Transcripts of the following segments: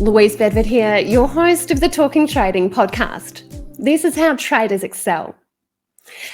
Louise Bedford here, your host of the Talking Trading podcast. This is how traders excel.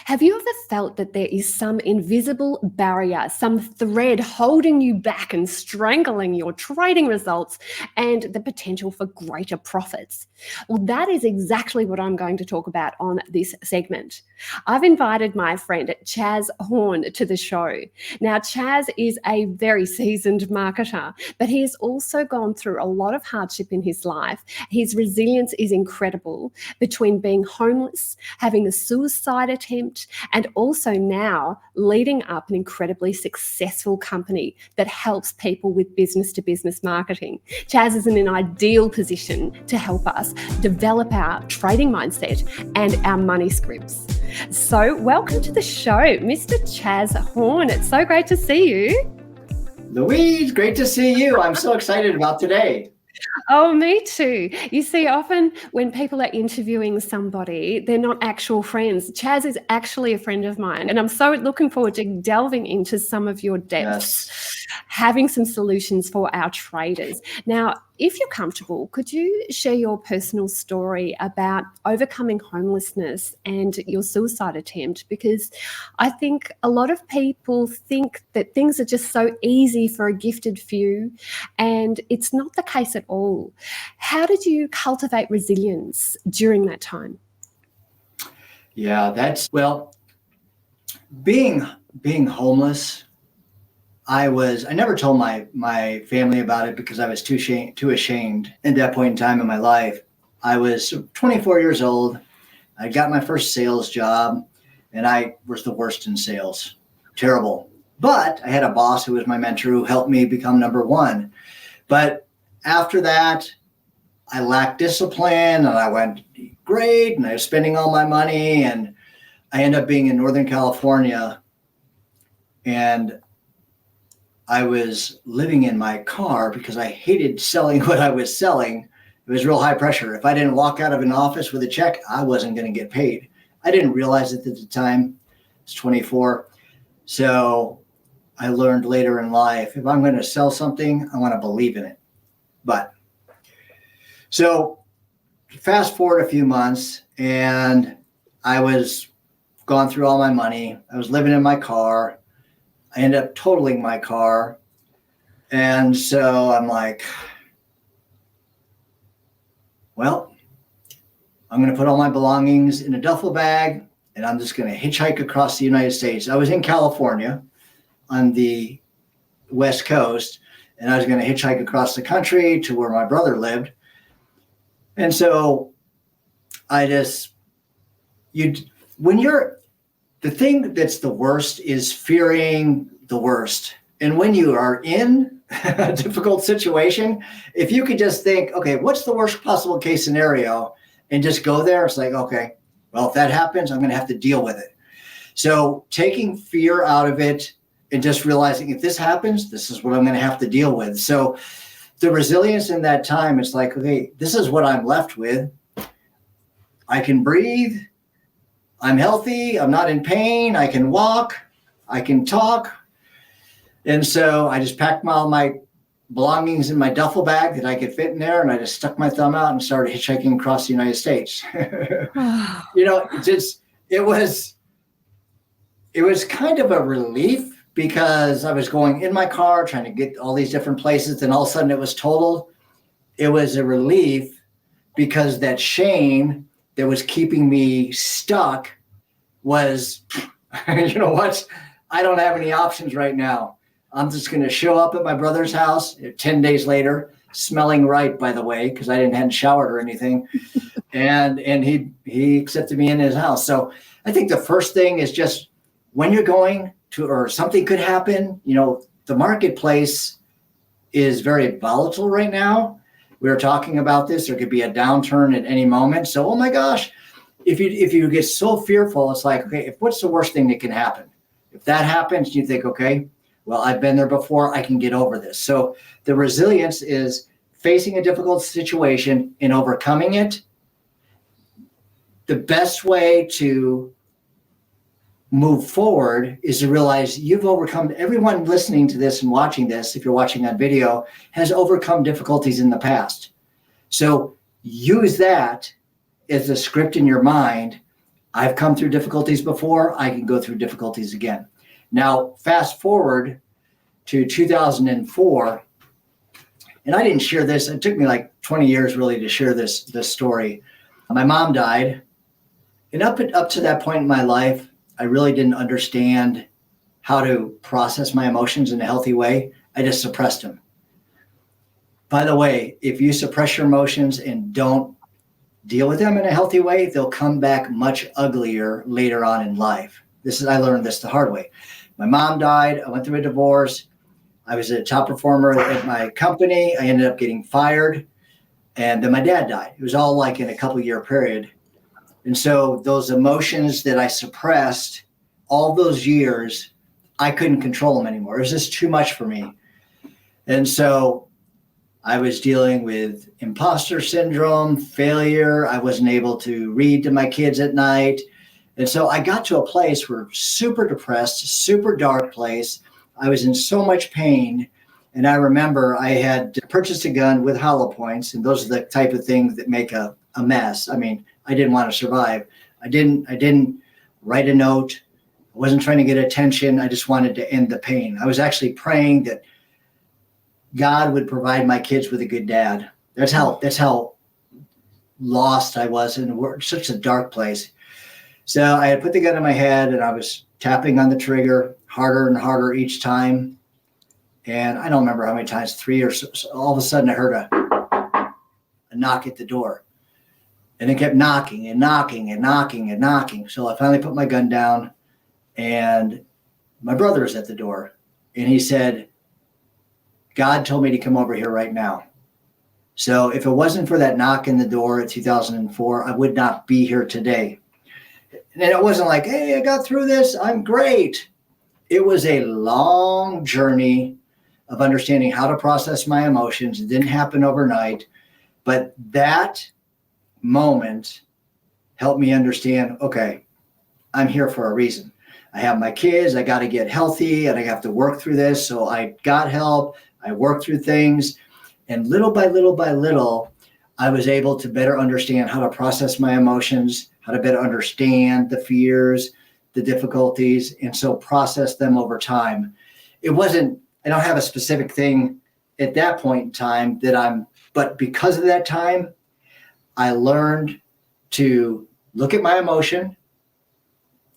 Have you ever felt that there is some invisible barrier, some thread holding you back and strangling your trading results and the potential for greater profits? Well, that is exactly what I'm going to talk about on this segment. I've invited my friend Chaz Horn to the show. Now, Chaz is a very seasoned marketer, but he has also gone through a lot of hardship in his life. His resilience is incredible between being homeless, having a suicide attempt, and also now leading up an incredibly successful company that helps people with business-to-business marketing. Chaz is in an ideal position to help us develop our trading mindset and our money scripts. So welcome to the show, Mr. Chaz Horn. It's so great to see you. Louise, great to see you. I'm so excited about today. Oh, me too. You see, often when people are interviewing somebody, they're not actual friends. Chaz is actually a friend of mine, and I'm so looking forward to delving into some of your depths, having some solutions for our traders. Now, if you're comfortable, could you share your personal story about overcoming homelessness and your suicide attempt? Because I think a lot of people think that things are just so easy for a gifted few, and it's not the case at all. How did you cultivate resilience during that time? Yeah, being homeless, I never told my family about it because I was too ashamed at that point in time in my life. I was 24 years old. I got my first sales job, and I was the worst in sales. Terrible. But I had a boss who was my mentor who helped me become number one. But after that, I lacked discipline, and I went great, and I was spending all my money, and I ended up being in Northern California, and I was living in my car because I hated selling what I was selling. It was real high pressure. If I didn't walk out of an office with a check, I wasn't going to get paid. I didn't realize it at the time. I was 24. So I learned later in life, if I'm going to sell something, I want to believe in it. So fast forward a few months, and I was gone through all my money. I was living in my car. I ended up totaling my car. And so I'm like, well, I'm going to put all my belongings in a duffel bag, and I'm just going to hitchhike across the United States. I was in California on the West Coast, and I was going to hitchhike across the country to where my brother lived. And so the thing that's the worst is fearing the worst. And when you are in a difficult situation, if you could just think, okay, what's the worst possible case scenario, and just go there, it's like, okay, well, if that happens, I'm going to have to deal with it. So taking fear out of it and just realizing if this happens, this is what I'm going to have to deal with. So the resilience in that time, it's like, okay, this is what I'm left with. I can breathe. I'm healthy. I'm not in pain. I can walk. I can talk. And so I just packed all my belongings in my duffel bag that I could fit in there, and I just stuck my thumb out and started hitchhiking across the United States. It was kind of a relief because I was going in my car trying to get all these different places, and all of a sudden it was totaled. It was a relief because that shame that was keeping me stuck was, you know what? I don't have any options right now. I'm just going to show up at my brother's house 10 days later, smelling right, by the way, because I hadn't showered or anything. and he accepted me in his house. So I think the first thing is just when you're going to, or something could happen, the marketplace is very volatile right now. We were talking about this. There could be a downturn at any moment. So, oh my gosh, if you get so fearful, it's like, okay, what's the worst thing that can happen? If that happens, you think, okay, well, I've been there before. I can get over this. So the resilience is facing a difficult situation and overcoming it. The best way to move forward is to realize you've overcome. Everyone listening to this and watching this, if you're watching on video, has overcome difficulties in the past. So use that as a script in your mind. I've come through difficulties before. I can go through difficulties again. Now, fast forward to 2004, and I didn't share this. It took me like 20 years really to share this story. My mom died, and up to that point in my life, I really didn't understand how to process my emotions in a healthy way. I just suppressed them. By the way, if you suppress your emotions and don't deal with them in a healthy way, they'll come back much uglier later on in life. I learned this the hard way. My mom died. I went through a divorce. I was a top performer at my company. I ended up getting fired. And then my dad died. It was all like in a couple-year period. And so those emotions that I suppressed all those years, I couldn't control them anymore. It was just too much for me. And so I was dealing with imposter syndrome, failure. I wasn't able to read to my kids at night. And so I got to a place where super depressed, super dark place. I was in so much pain. And I remember I had purchased a gun with hollow points. And those are the type of things that make a mess. I mean, I didn't want to survive. I didn't write a note. I wasn't trying to get attention. I just wanted to end the pain. I was actually praying that God would provide my kids with a good dad. That's how lost I was in such a dark place. So I had put the gun in my head and I was tapping on the trigger harder and harder each time. And I don't remember how many times, 3 or so. All of a sudden I heard a knock at the door. And it kept knocking and knocking and knocking and knocking. So I finally put my gun down and my brother was at the door. And he said, God told me to come over here right now. So if it wasn't for that knock in the door at 2004, I would not be here today. And it wasn't like, hey, I got through this. I'm great. It was a long journey of understanding how to process my emotions. It didn't happen overnight. But that moment helped me understand, okay, I'm here for a reason. I have my kids. I got to get healthy and I have to work through this. So I got help. I worked through things, and little by little by little, I was able to better understand how to process my emotions, how to better understand the fears, the difficulties, and so process them over time. I don't have a specific thing at that point in time but because of that time, I learned to look at my emotion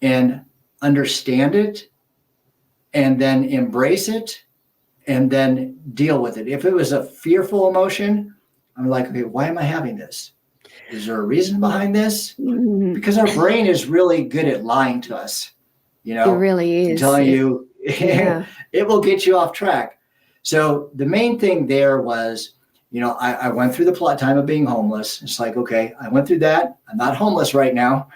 and understand it, and then embrace it, and then deal with it. If it was a fearful emotion, I'm like, okay, why am I having this? Is there a reason behind this? Mm-hmm. Because our brain is really good at lying to us. You know, it really is. Telling you, it will get you off track. So the main thing there was, I went through the time of being homeless. It's like, okay, I went through that. I'm not homeless right now,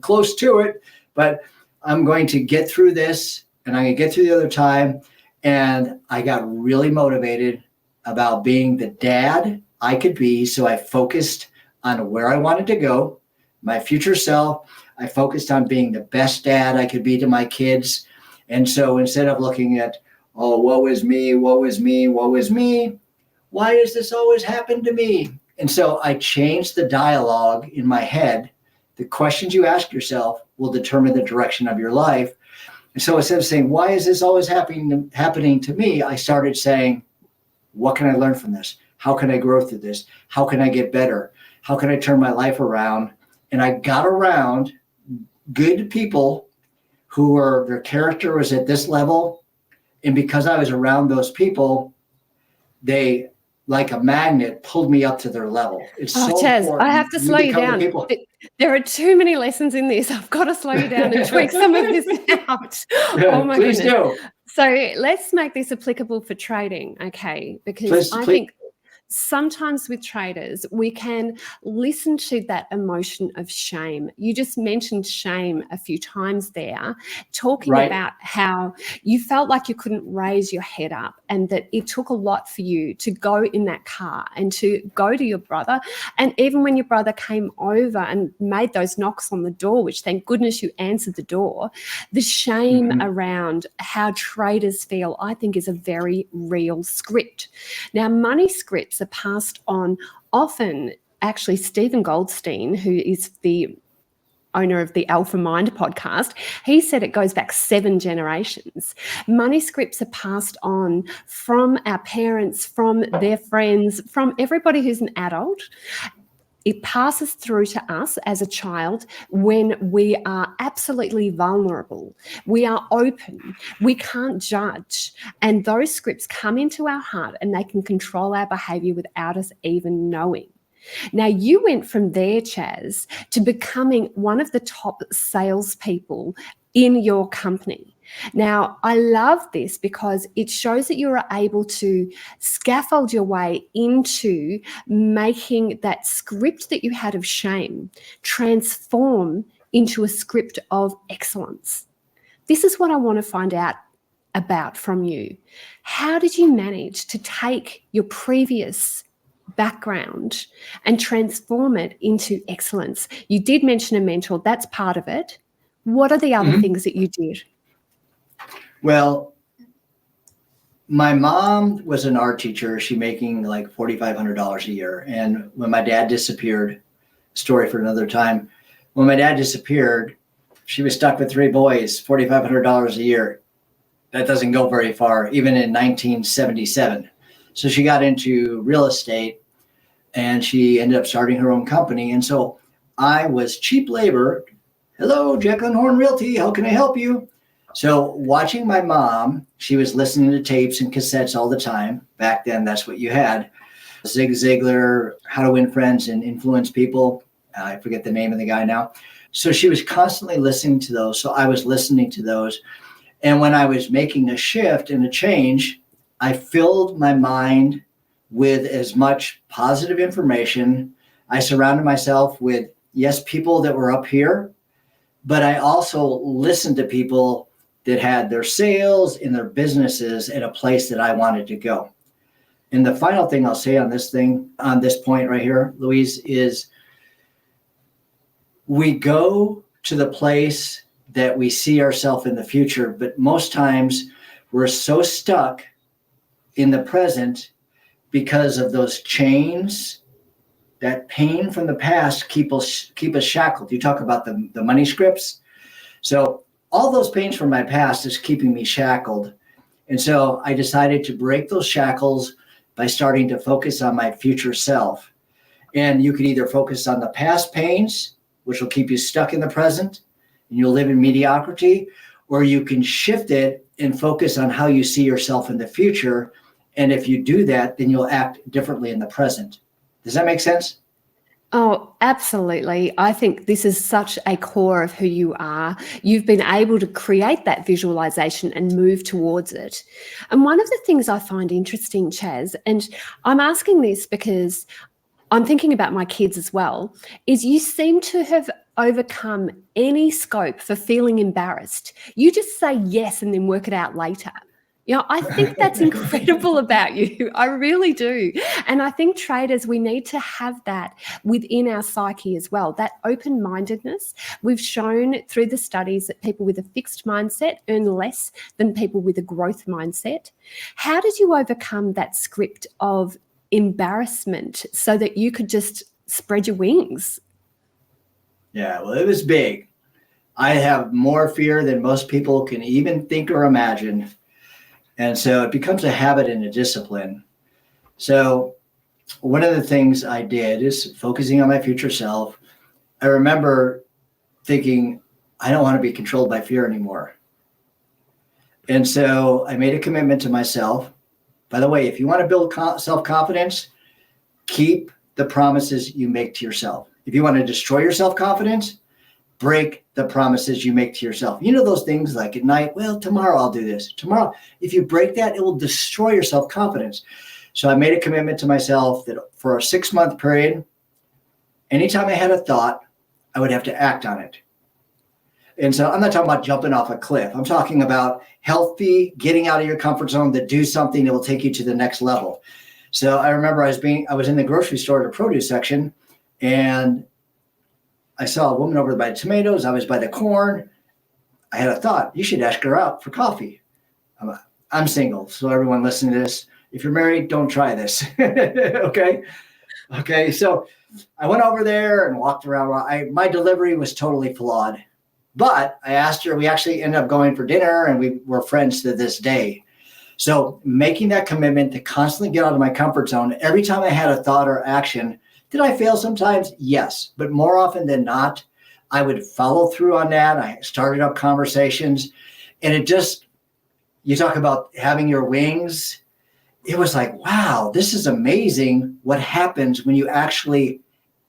close to it, but I'm going to get through this and I'm going to get through the other time. And I got really motivated about being the dad I could be. So I focused on where I wanted to go, my future self. I focused on being the best dad I could be to my kids. And so instead of looking at, oh, woe is me, woe is me, woe is me, why does this always happen to me? And so I changed the dialogue in my head. The questions you ask yourself will determine the direction of your life. And so instead of saying, why is this always happening to me? I started saying, what can I learn from this? How can I grow through this? How can I get better? How can I turn my life around? And I got around good people their character was at this level. And because I was around those people, they, like a magnet, pulled me up to their level. It's so Chaz, important. I have to slow you down. There are too many lessons in this. I've got to slow you down and tweak some of this out. Oh my Please goodness. do. So let's make this applicable for trading, okay? Because I think sometimes with traders, we can listen to that emotion of shame. You just mentioned shame a few times there, talking about how you felt like you couldn't raise your head up and that it took a lot for you to go in that car and to go to your brother. And even when your brother came over and made those knocks on the door, which thank goodness you answered the door, the shame around how traders feel, I think, is a very real script. Now, money scripts scripts are passed on often. Actually, Stephen Goldstein, who is the owner of the Alpha Mind podcast, he said it goes back 7 generations. Money scripts are passed on from our parents, from their friends, from everybody who's an adult. It passes through to us as a child when we are absolutely vulnerable. We are open. We can't judge. And those scripts come into our heart and they can control our behavior without us even knowing. Now, you went from there, Chaz, to becoming one of the top salespeople in your company. Now, I love this because it shows that you're able to scaffold your way into making that script that you had of shame transform into a script of excellence. This is what I want to find out about from you. How did you manage to take your previous background and transform it into excellence? You did mention a mentor, that's part of it. What are the other things that you did? Well, my mom was an art teacher. She making like $4,500 a year. And when my dad disappeared, story for another time, when my dad disappeared, she was stuck with 3 boys, $4,500 a year. That doesn't go very far, even in 1977. So she got into real estate and she ended up starting her own company. And so I was cheap labor. Hello, Chaz Horn Realty. How can I help you? So watching my mom, she was listening to tapes and cassettes all the time. Back then, that's what you had. Zig Ziglar, How to Win Friends and Influence People. I forget the name of the guy now. So she was constantly listening to those. So I was listening to those. And when I was making a shift and a change, I filled my mind with as much positive information. I surrounded myself with, yes, people that were up here, but I also listened to people that had their sales and their businesses at a place that I wanted to go. And the final thing I'll say on this point right here, Louise, is we go to the place that we see ourselves in the future, but most times we're so stuck in the present because of those chains, that pain from the past keep us shackled. You talk about the money scripts. So all those pains from my past is keeping me shackled. And so I decided to break those shackles by starting to focus on my future self. And you can either focus on the past pains, which will keep you stuck in the present, and you'll live in mediocrity, or you can shift it and focus on how you see yourself in the future. And if you do that, then you'll act differently in the present. Does that make sense? Oh, absolutely. I think this is such a core of who you are. You've been able to create that visualization and move towards it. And one of the things I find interesting, Chaz, and I'm asking this because I'm thinking about my kids as well, is you seem to have overcome any scope for feeling embarrassed. You just say yes and then work it out later. You know, I think that's incredible about you. I really do. And I think traders, we need to have that within our psyche as well, that open-mindedness. We've shown through the studies that people with a fixed mindset earn less than people with a growth mindset. How did you overcome that script of embarrassment so that you could just spread your wings? Yeah, well, it was big. I have more fear than most people can even think or imagine. And so it becomes a habit and a discipline. So one of the things I did is focusing on my future self. I remember thinking, I don't want to be controlled by fear anymore. And so I made a commitment to myself. By the way, if you want to build self-confidence, keep the promises you make to yourself. If you want to destroy your self-confidence, break the promises you make to yourself. You know those things like at night, well, tomorrow I'll do this. Tomorrow, if you break that, it will destroy your self-confidence. So I made a commitment to myself that for a 6-month period, anytime I had a thought, I would have to act on it. And so I'm not talking about jumping off a cliff. I'm talking about healthy, getting out of your comfort zone to do something that will take you to the next level. So I remember I was in the grocery store, the produce section, and I saw a woman over by the tomatoes. I was by the corn. I had a thought, you should ask her out for coffee. I'm single. So everyone listening to this, If you're married, don't try this. Okay. Okay. So I went over there and walked around. My delivery was totally flawed, but I asked her, we actually ended up going for dinner and we were friends to this day. So making that commitment to constantly get out of my comfort zone, every time I had a thought or action, did I fail sometimes? Yes. But more often than not, I would follow through on that. I started up conversations and it just, you talk about having your wings. It was like, wow, this is amazing what happens when you actually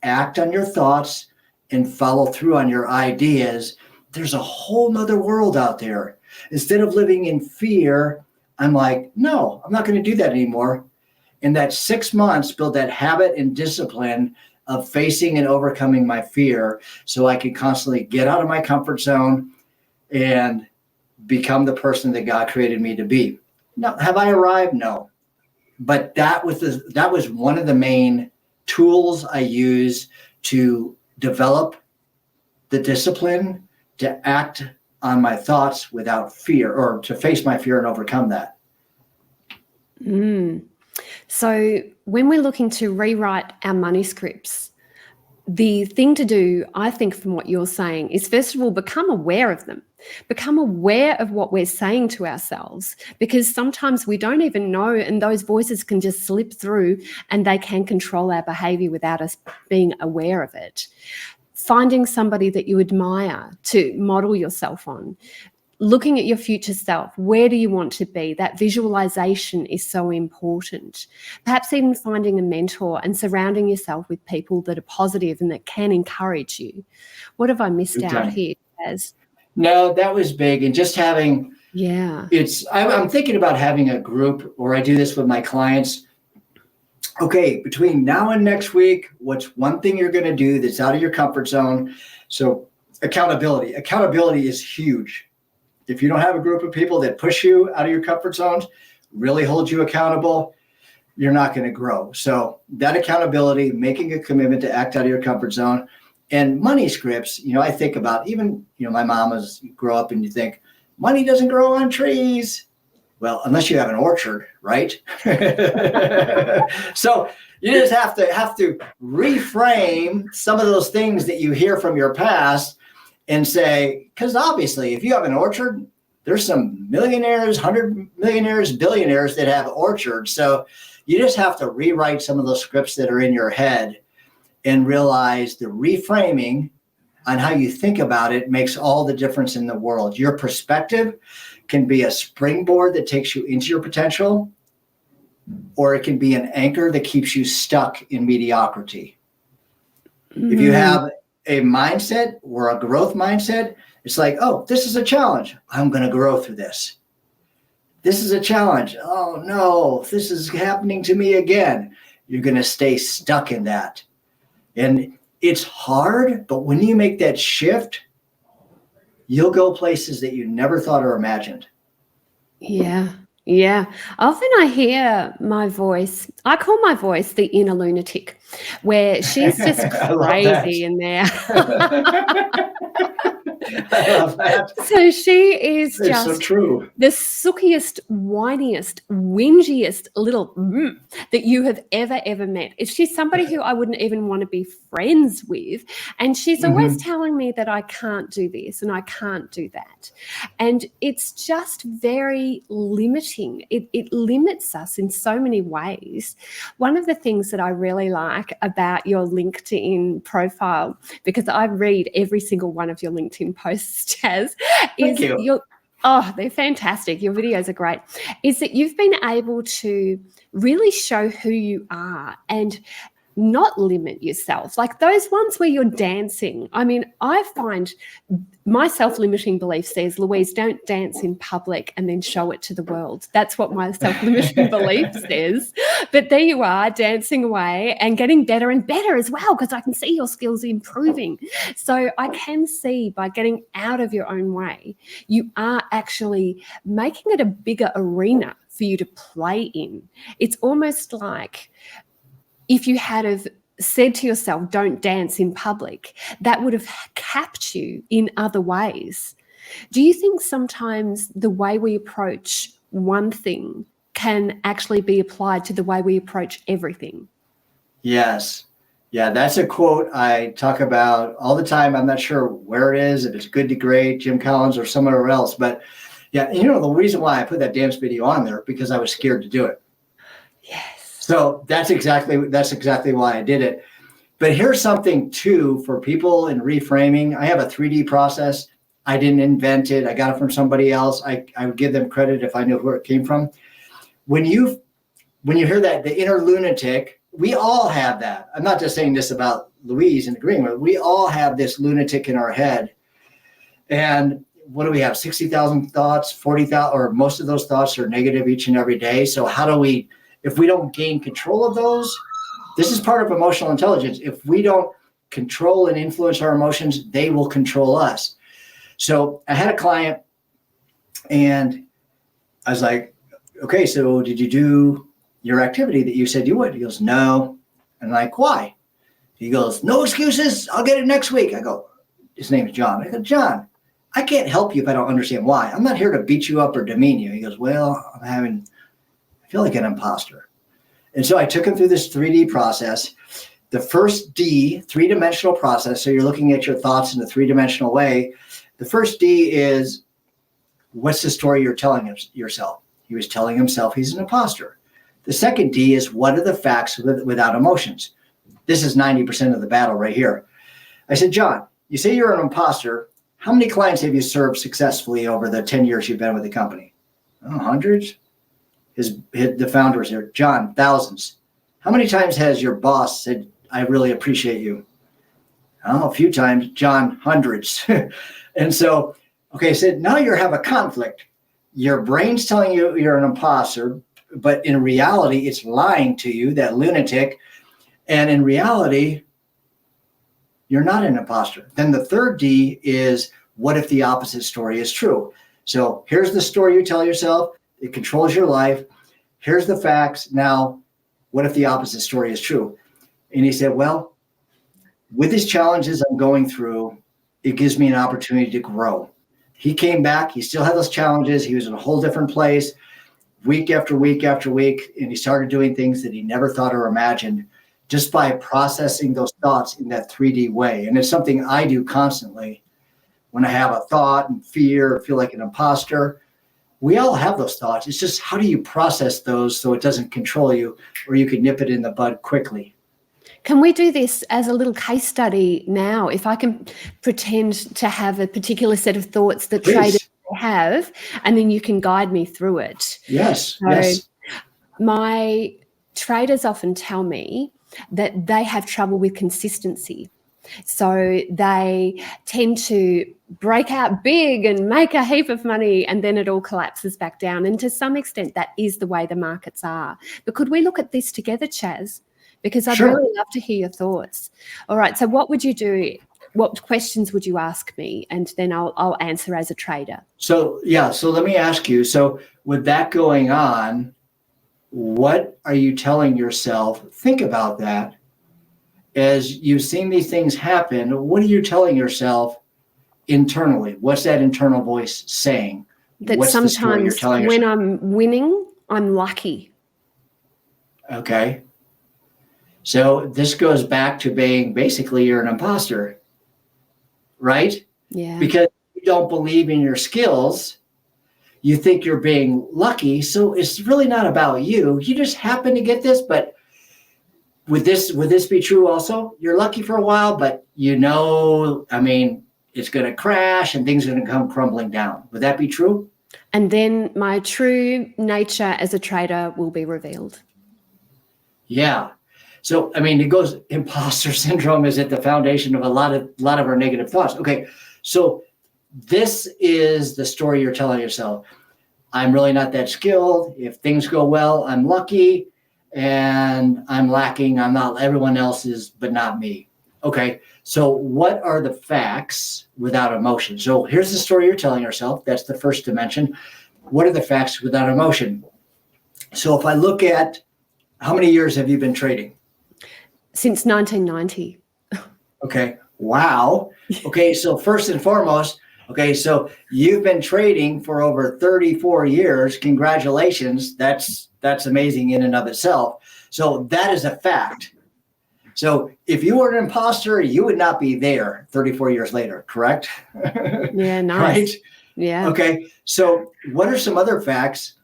act on your thoughts and follow through on your ideas. There's a whole nother world out there. Instead of living in fear, I'm like, no, I'm not going to do that anymore. In that 6 months, build that habit and discipline of facing and overcoming my fear so I can constantly get out of my comfort zone and become the person that God created me to be. Now, have I arrived? No. But that was one of the main tools I use to develop the discipline to act on my thoughts without fear, or to face my fear and overcome that. So when we're looking to rewrite our money scripts, the thing to do, I think, from what you're saying, is first of all, become aware of them. Become aware of what we're saying to ourselves, because sometimes we don't even know, and those voices can just slip through and they can control our behavior without us being aware of it. Finding somebody that you admire to model yourself on. Looking at your future self, where do you want to be? That visualization is so important. Perhaps even finding a mentor and surrounding yourself with people that are positive and that can encourage you. What have I missed out here, Chaz? No, that was big. And just having, I'm thinking about having a group, or I do this with my clients. Okay, between now and next week, what's one thing you're going to do that's out of your comfort zone? So accountability. Accountability is huge. If you don't have a group of people that push you out of your comfort zones, really hold you accountable, you're not going to grow. So that accountability, making a commitment to act out of your comfort zone, and money scripts, I think about even, my mom grow up and you think money doesn't grow on trees. Well, unless you have an orchard, right? So you just have to reframe some of those things that you hear from your past and say, because obviously if you have an orchard, there's some millionaires, 100 millionaires, billionaires that have orchards. So you just have to rewrite some of those scripts that are in your head and realize the reframing on how you think about it makes all the difference in the world. Your perspective can be a springboard that takes you into your potential, or it can be an anchor that keeps you stuck in mediocrity. If you have a mindset or a growth mindset, it's like, oh, this is a challenge. I'm going to grow through this. This is a challenge. Oh, no, this is happening to me again. You're going to stay stuck in that. And it's hard, but when you make that shift, you'll go places that you never thought or imagined. Yeah. Often I hear my voice, I call my voice the inner lunatic, where she's just crazy in there. I love that. So she is It's just so true. The sookiest, whiniest, whingiest little that you have ever met. She's somebody who I wouldn't even want to be friends with. And she's always telling me that I can't do this and I can't do that. And it's just very limiting. It limits us in so many ways. One of the things that I really like about your LinkedIn profile, because I read every single one of your LinkedIn posts, Chaz, is they're fantastic. Your videos are great. Is that you've been able to really show who you are and not limit yourself. Like those ones where you're dancing. I mean, I find my self-limiting belief says, Louise, don't dance in public and then show it to the world. That's what my self-limiting belief says. But there you are, dancing away and getting better and better as well, because I can see your skills improving. So I can see by getting out of your own way, you are actually making it a bigger arena for you to play in. It's almost like if you had have said to yourself, don't dance in public, that would have capped you in other ways. Do you think sometimes the way we approach one thing can actually be applied to the way we approach everything. Yes. Yeah, that's a quote I talk about all the time. I'm not sure where it is, if it's Good to Great, Jim Collins, or somewhere else. But yeah, the reason why I put that dance video on there, because I was scared to do it. Yes. So that's exactly why I did it. But here's something too for people in reframing. I have a 3D process. I didn't invent it. I got it from somebody else. I would give them credit if I knew where it came from. When you hear that, the inner lunatic, we all have that. I'm not just saying this about Louise and the green room. We all have this lunatic in our head. And what do we have? 60,000 thoughts, 40,000, or most of those thoughts are negative each and every day. So how do we, if we don't gain control of those, this is part of emotional intelligence. If we don't control and influence our emotions, they will control us. So I had a client and I was like, okay, so did you do your activity that you said you would? He goes, no. I'm like, why? He goes, no excuses. I'll get it next week. I go, his name is John. I go, John, I can't help you if I don't understand why. I'm not here to beat you up or demean you. He goes, well, I feel like an imposter. And so I took him through this 3D process. The first D, three-dimensional process. So you're looking at your thoughts in a three-dimensional way. The first D is, what's the story you're telling yourself? He was telling himself he's an imposter. The second D is, what are the facts without emotions? This is 90% of the battle right here. I said, John, you say you're an imposter. How many clients have you served successfully over the 10 years you've been with the company? Oh, hundreds. The founder was here. John, thousands. How many times has your boss said, I really appreciate you? Oh, a few times. John, hundreds. And so, okay, so now you have a conflict. Your brain's telling you you're an imposter, but in reality, it's lying to you, that lunatic. And in reality, you're not an imposter. Then the third D is, what if the opposite story is true? So here's the story you tell yourself. It controls your life. Here's the facts. Now, what if the opposite story is true? And he said, well, with these challenges I'm going through, it gives me an opportunity to grow. He came back. He still had those challenges. He was in a whole different place, week after week after week. And he started doing things that he never thought or imagined, just by processing those thoughts in that 3D way. And it's something I do constantly when I have a thought and fear or feel like an imposter. We all have those thoughts. It's just, how do you process those so it doesn't control you, or you can nip it in the bud quickly? Can we do this as a little case study now? If I can pretend to have a particular set of thoughts that Please. traders have, and then you can guide me through it. Yes, So yes. My traders often tell me that they have trouble with consistency. So they tend to break out big and make a heap of money, and then it all collapses back down. And to some extent, that is the way the markets are. But could we look at this together, Chaz? Because I'd Sure. really love to hear your thoughts. All right. So what would you do? What questions would you ask me? And then I'll answer as a trader. So let me ask you. So with that going on, what are you telling yourself? Think about that. As you've seen these things happen, what are you telling yourself internally? What's that internal voice saying? That What's the story you're sometimes telling when yourself? I'm winning, I'm lucky. Okay. So this goes back to being, basically, you're an imposter, right? Yeah. Because you don't believe in your skills. You think you're being lucky. So it's really not about you. You just happen to get this. But would this be true also? You're lucky for a while, but it's going to crash and things are going to come crumbling down. Would that be true? And then my true nature as a trader will be revealed. Yeah. So, it goes, imposter syndrome is at the foundation of a lot of our negative thoughts. Okay. So this is the story you're telling yourself. I'm really not that skilled. If things go well, I'm lucky, and I'm lacking. I'm not, everyone else is, but not me. Okay. So what are the facts without emotion? So here's the story you're telling yourself. That's the first dimension. What are the facts without emotion? So if I look at, how many years have you been trading? Since 1990. Okay. Wow. Okay. So first and foremost, Okay, so you've been trading for over 34 years. Congratulations. That's amazing in and of itself. So that is a fact. So if you were an imposter, you would not be there 34 years later, correct? Yeah, nice. Right? Yeah. Okay, so what are some other facts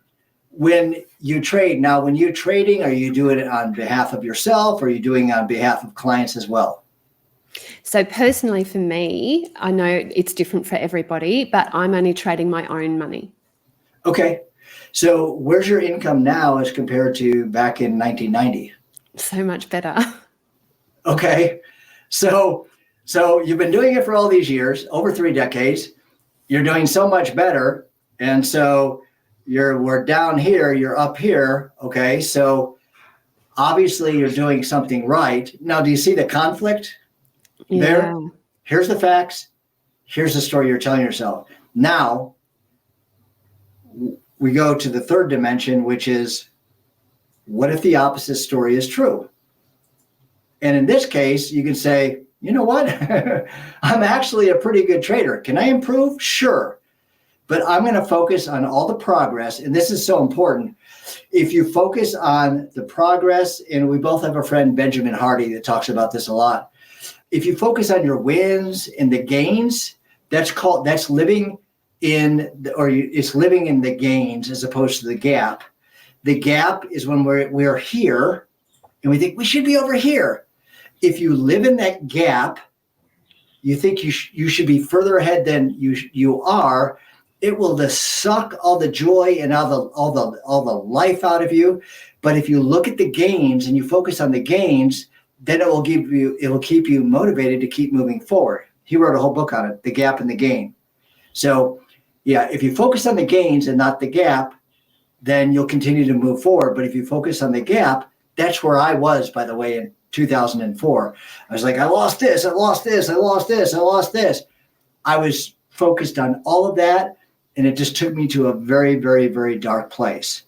when you trade? Now, when you're trading, are you doing it on behalf of yourself, or are you doing it on behalf of clients as well? So personally for me, I know it's different for everybody, but I'm only trading my own money. Okay, so where's your income now as compared to back in 1990? So much better. Okay, so you've been doing it for all these years, over 3 decades. You're doing so much better, and so we're down here, you're up here. Okay, so obviously you're doing something right. Now, do you see the conflict there? Yeah. Here's the facts. Here's the story you're telling yourself. Now we go to the third dimension, which is, what if the opposite story is true? And in this case, you can say, you know what? I'm actually a pretty good trader. Can I improve? Sure. But I'm going to focus on all the progress. And this is so important. If you focus on the progress, and we both have a friend, Benjamin Hardy, that talks about this a lot. If you focus on your wins and the gains, that's living in, it's living in the gains as opposed to the gap. The gap is when we're here and we think we should be over here. If you live in that gap, you think you should be further ahead than you are. It will just suck all the joy and all the life out of you. But if you look at the gains and you focus on the gains, then it will keep you motivated to keep moving forward. He wrote a whole book on it, The Gap and the Gain. So yeah, if you focus on the gains and not the gap, then you'll continue to move forward. But if you focus on the gap, that's where I was, by the way, in 2004. I was like, I lost this, I lost this, I lost this, I lost this. I was focused on all of that, and it just took me to a very, very, very dark place.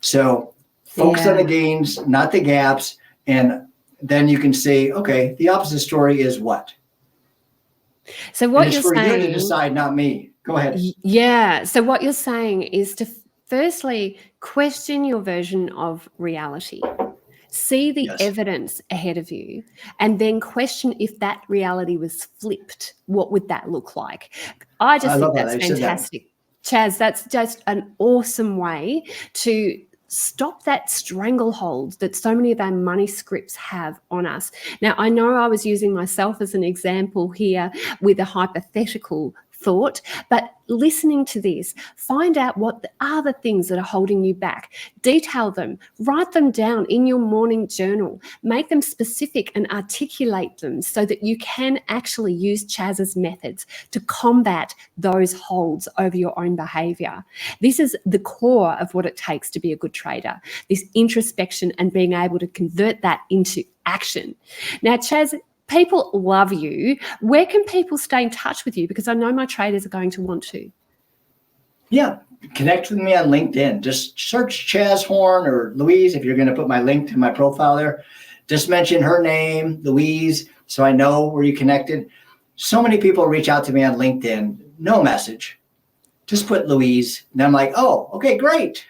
So focus on the gains, not the gaps. And then you can say, okay, the opposite story is what? So what you're for saying, you to decide, not me. Go ahead. Yeah. So what you're saying is to firstly question your version of reality. See the evidence ahead of you, and then question if that reality was flipped. What would that look like? I think that's fantastic. Chaz, that's just an awesome way to stop that stranglehold that so many of our money scripts have on us. Now, I know I was using myself as an example here with a hypothetical thought, but listening to this, find out what are the things that are holding you back. Detail them, write them down in your morning journal, make them specific and articulate them so that you can actually use Chaz's methods to combat those holds over your own behavior. This is the core of what it takes to be a good trader, this introspection and being able to convert that into action. Now, Chaz, people love you. Where can people stay in touch with you? Because I know my traders are going to want to. Yeah, connect with me on LinkedIn. Just search Chaz Horn or Louise if you're going to put my link to my profile there. Just mention her name, Louise, so I know where you connected. So many people reach out to me on LinkedIn, no message. Just put Louise. And I'm like, oh, okay, great.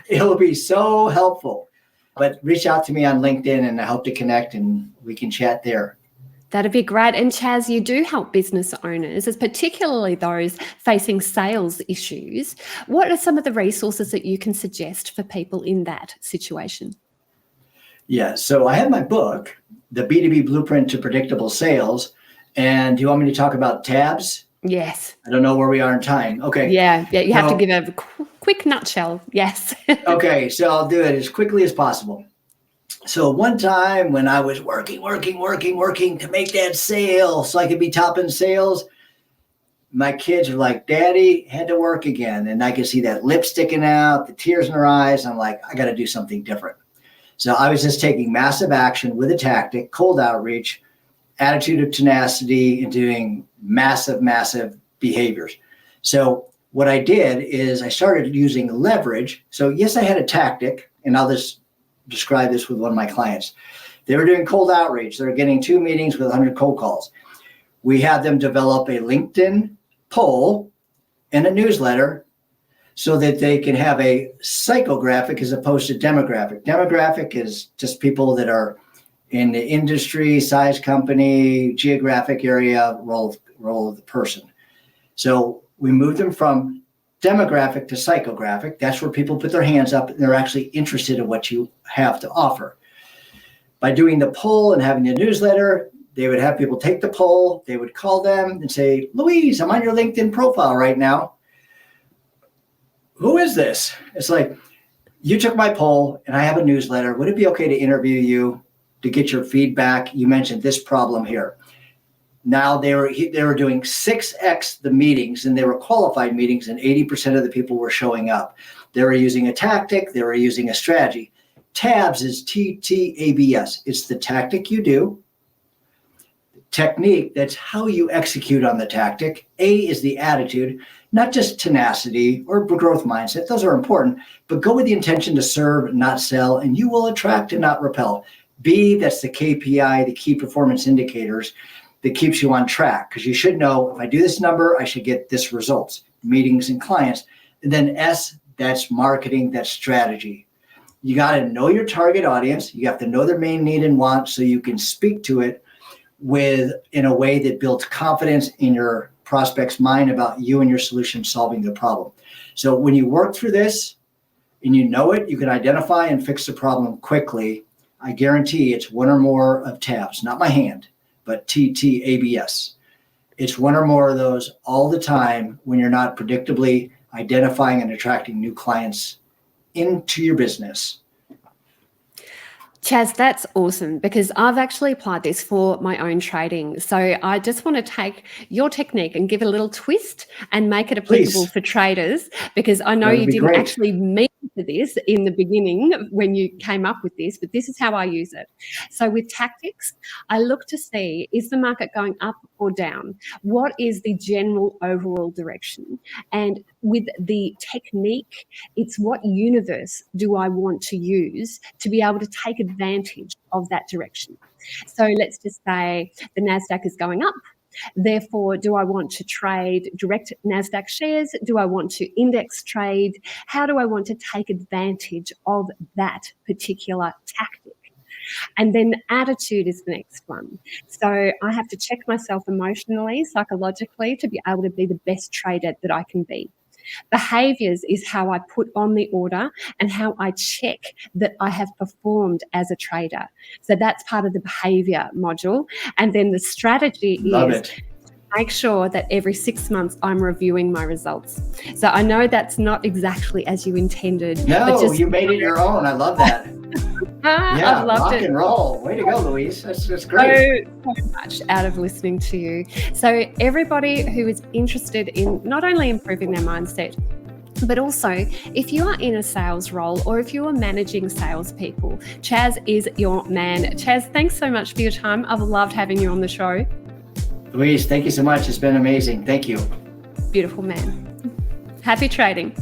It'll be so helpful. But reach out to me on LinkedIn and I hope to connect and we can chat there. That'd be great. And Chaz, you do help business owners, particularly those facing sales issues. What are some of the resources that you can suggest for people in that situation? Yeah, so I have my book, The B2B Blueprint to Predictable Sales. And do you want me to talk about tabs? Yes. I don't know where we are in time. Okay. Yeah, you have to give a quick nutshell. Yes. Okay, so I'll do it as quickly as possible. So one time when I was working to make that sale so I could be top in sales, my kids were like, Daddy, had to work again. And I could see that lip sticking out, the tears in her eyes. I'm like, I got to do something different. So I was just taking massive action with a tactic, cold outreach, attitude of tenacity, and doing massive behaviors. So what I did is I started using leverage. So yes, I had a tactic, and I'll just describe this with one of my clients. They were doing cold outreach. They're getting 2 meetings with 100 cold calls. We had them develop a LinkedIn poll and a newsletter so that they can have a psychographic as opposed to demographic. Demographic is just people that are in the industry, size company, geographic area, role of the person. So we moved them from demographic to psychographic. That's where people put their hands up and they're actually interested in what you have to offer. By doing the poll and having the newsletter, they would have people take the poll. They would call them and say, Louise, I'm on your LinkedIn profile right now. Who is this? It's like, you took my poll and I have a newsletter. Would it be okay to interview you to get your feedback? You mentioned this problem here. Now they were doing 6x the meetings, and they were qualified meetings, and 80% of the people were showing up. They were using a tactic. They were using a strategy. TABS is TTABS. It's the tactic you do. Technique, that's how you execute on the tactic. A is the attitude, not just tenacity or growth mindset. Those are important, but go with the intention to serve, not sell, and you will attract and not repel. B, that's the KPI, the key performance indicators that keeps you on track, because you should know, if I do this number, I should get this results, meetings and clients. And then S, that's marketing, that's strategy. You got to know your target audience. You have to know their main need and want so you can speak to it in a way that builds confidence in your prospect's mind about you and your solution solving the problem. So when you work through this and you know it, you can identify and fix the problem quickly. I guarantee it's one or more of TABS, not my hand, but TTABS. It's one or more of those all the time when you're not predictably identifying and attracting new clients into your business. Chaz, that's awesome, because I've actually applied this for my own trading. So I just want to take your technique and give it a little twist and make it applicable for traders, because I know you didn't actually mean for this in the beginning when you came up with this, but this is how I use it. So with tactics, I look to see, is the market going up or down? What is the general overall direction? And with the technique, it's what universe do I want to use to be able to take advantage of that direction. So let's just say the NASDAQ is going up. Therefore, do I want to trade direct NASDAQ shares? Do I want to index trade? How do I want to take advantage of that particular tactic? And then attitude is the next one. So I have to check myself emotionally, psychologically, to be able to be the best trader that I can be. Behaviours is how I put on the order and how I check that I have performed as a trader. So that's part of the behaviour module. And then the strategy is make sure that every 6 months I'm reviewing my results. So I know that's not exactly as you intended. No, you made it your own. I love that. Yeah, I've loved rock and roll. Way to go, Louise. That's great. So much out of listening to you. So everybody who is interested in not only improving their mindset, but also if you are in a sales role or if you are managing salespeople, Chaz is your man. Chaz, thanks so much for your time. I've loved having you on the show. Louise, thank you so much. It's been amazing. Thank you. Beautiful man. Happy trading.